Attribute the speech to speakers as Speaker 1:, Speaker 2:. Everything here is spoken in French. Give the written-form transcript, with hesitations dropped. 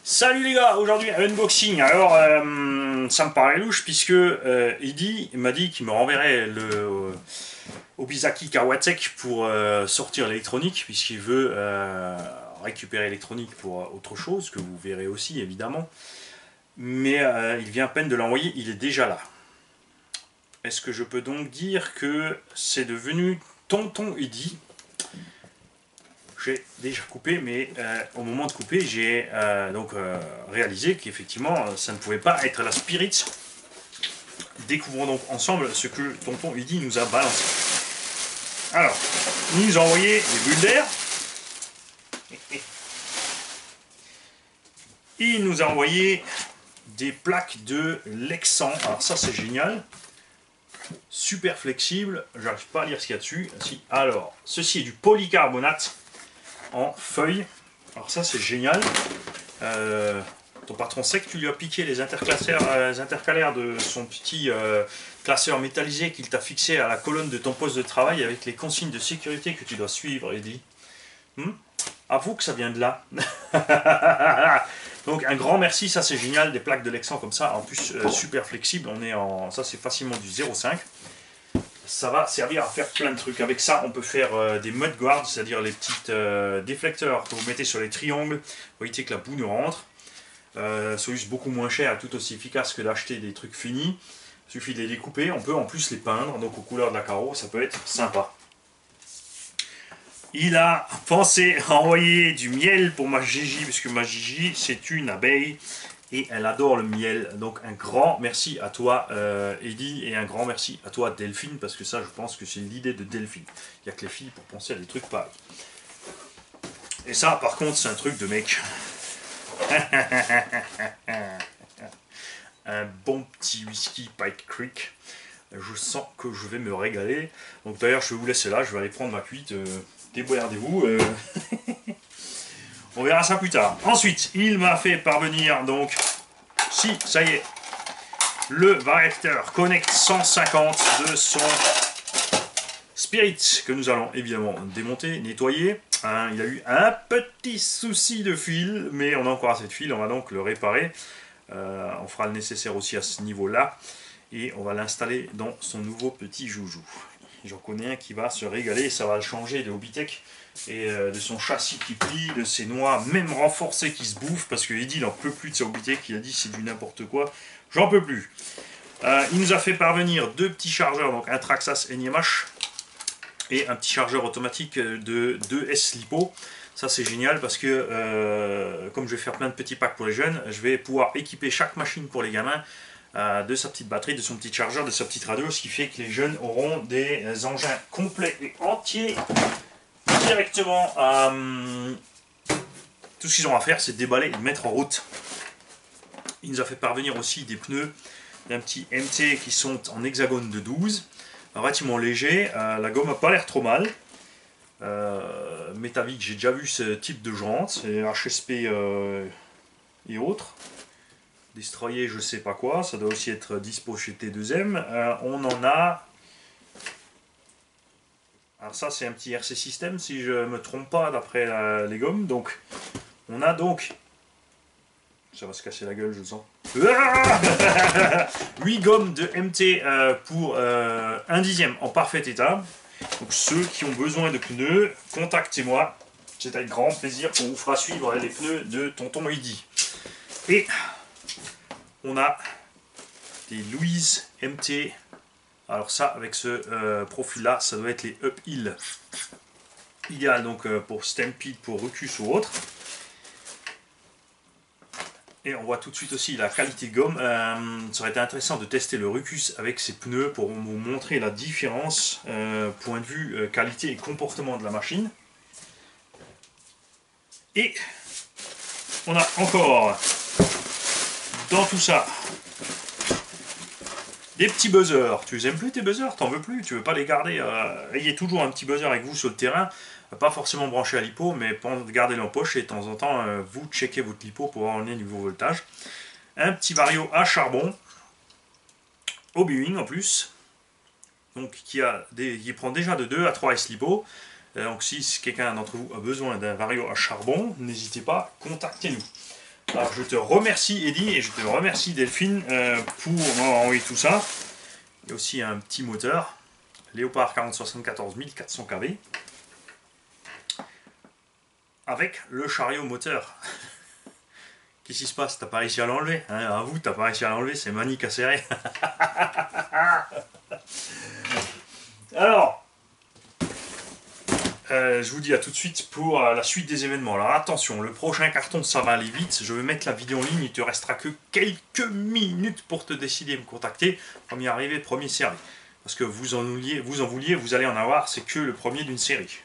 Speaker 1: Salut les gars, aujourd'hui un unboxing. Alors ça me paraît louche puisque il m'a dit qu'il me renverrait le Obisaki Kawasaki pour sortir l'électronique puisqu'il veut récupérer l'électronique pour autre chose que vous verrez aussi évidemment. Mais il vient à peine de l'envoyer, il est déjà là. Est-ce que je peux donc dire que c'est devenu Tonton Eddy? J'ai déjà coupé, mais au moment de couper, j'ai réalisé qu'effectivement, ça ne pouvait pas être la Spirit. Découvrons donc ensemble ce que Tonton Eddy nous a balancé. Alors, il nous a envoyé des bulles d'air. Il nous a envoyé des plaques de Lexan. Alors ça, c'est génial. Super flexible. J'arrive pas à lire ce qu'il y a dessus. Si. Alors, ceci est du polycarbonate en feuille. Alors ça c'est génial. Ton patron sait que tu lui as piqué les intercalaires de son petit classeur métallisé qu'il t'a fixé à la colonne de ton poste de travail avec les consignes de sécurité que tu dois suivre, Eddy. Avoue que ça vient de là. Donc un grand merci, ça c'est génial, des plaques de Lexan comme ça, en plus super flexible, ça c'est facilement du 0,5. Ça va servir à faire plein de trucs. Avec ça, on peut faire des mud guards, c'est-à-dire les petites déflecteurs que vous mettez sur les triangles pour éviter que la boue ne rentre. C'est juste beaucoup moins cher et tout aussi efficace que d'acheter des trucs finis. Il suffit de les découper. On peut en plus les peindre, donc aux couleurs de la carreau, ça peut être sympa. Il a pensé à envoyer du miel pour ma Gigi, puisque ma Gigi, c'est une abeille. Et elle adore le miel. Donc un grand merci à toi Eddy et un grand merci à toi Delphine parce que ça je pense que c'est l'idée de Delphine. Il n'y a que les filles pour penser à des trucs pareils. Et ça par contre c'est un truc de mec. Un bon petit whisky Pike Creek. Je sens que je vais me régaler. Donc d'ailleurs je vais vous laisser là, je vais aller prendre ma cuite. Débrouillez-vous. On verra ça plus tard. Ensuite, il m'a fait parvenir donc, si, ça y est, le variateur Connect 150 de son Spirit que nous allons évidemment démonter, nettoyer. Il y a eu un petit souci de fil, mais on a encore assez de fil, on va donc le réparer. On fera le nécessaire aussi à ce niveau-là et on va l'installer dans son nouveau petit joujou. J'en connais un qui va se régaler, ça va le changer de Hobbytech et de son châssis qui plie, de ses noix même renforcées qui se bouffent parce que Eddy n'en peut plus de sa Hobbytech, il a dit c'est du n'importe quoi, j'en peux plus. Il nous a fait parvenir deux petits chargeurs, donc un Traxxas NMH et un petit chargeur automatique de 2S LiPo. Ça c'est génial parce que comme je vais faire plein de petits packs pour les jeunes, je vais pouvoir équiper chaque machine pour les gamins de sa petite batterie, de son petit chargeur, de sa petite radio, ce qui fait que les jeunes auront des engins complets et entiers directement. Tout ce qu'ils ont à faire, c'est déballer et mettre en route. Il nous a fait parvenir aussi des pneus d'un petit MT qui sont en hexagone de 12, relativement léger. La gomme n'a pas l'air trop mal. Métavic, j'ai déjà vu ce type de jantes, c'est HSP et autres. Destroyer je sais pas quoi, ça doit aussi être dispo chez T2M. On en a, alors ça c'est un petit RC System si je me trompe pas d'après les gommes. Donc on a donc, ça va se casser la gueule je le sens, 8 gommes de MT pour 1/10 en parfait état. Donc ceux qui ont besoin de pneus, contactez-moi, c'est avec grand plaisir qu'on vous fera suivre les pneus de Tonton Eddy. Et on a des Louise MT. Alors ça, avec ce profil-là, ça doit être les uphill. Idéal donc pour Stampede, pour Rucus ou autre. Et on voit tout de suite aussi la qualité de gomme. Ça aurait été intéressant de tester le Rucus avec ses pneus pour vous montrer la différence point de vue qualité et comportement de la machine. Et on a encore dans tout ça des petits buzzers. Tu les aimes plus tes buzzers? T'en veux plus? Tu veux pas les garder? Ayez toujours un petit buzzer avec vous sur le terrain, pas forcément branché à l'hypo, mais gardez-le en poche et de temps en temps vous checkez votre lipo pour avoir un niveau voltage. Un petit vario à charbon au Boeing en plus, donc qui prend déjà de 2 à 3 S lipo. Donc si quelqu'un d'entre vous a besoin d'un vario à charbon, n'hésitez pas, contactez-nous. Alors je te remercie Eddy et je te remercie Delphine pour m'avoir envoyé tout ça. Il y a aussi un petit moteur, Léopard 4074 1400 kV, avec le chariot moteur. Qu'est-ce qui se passe? T'as pas réussi à l'enlever, hein? Avoue, t'as pas réussi à l'enlever, c'est manique à serrer. Alors, je vous dis à tout de suite pour la suite des événements. Alors attention, le prochain carton, ça va aller vite. Je vais mettre la vidéo en ligne, il te restera que quelques minutes pour te décider à me contacter. Premier arrivé, premier servi. Parce que vous en vouliez, vous allez en avoir, c'est que le premier d'une série.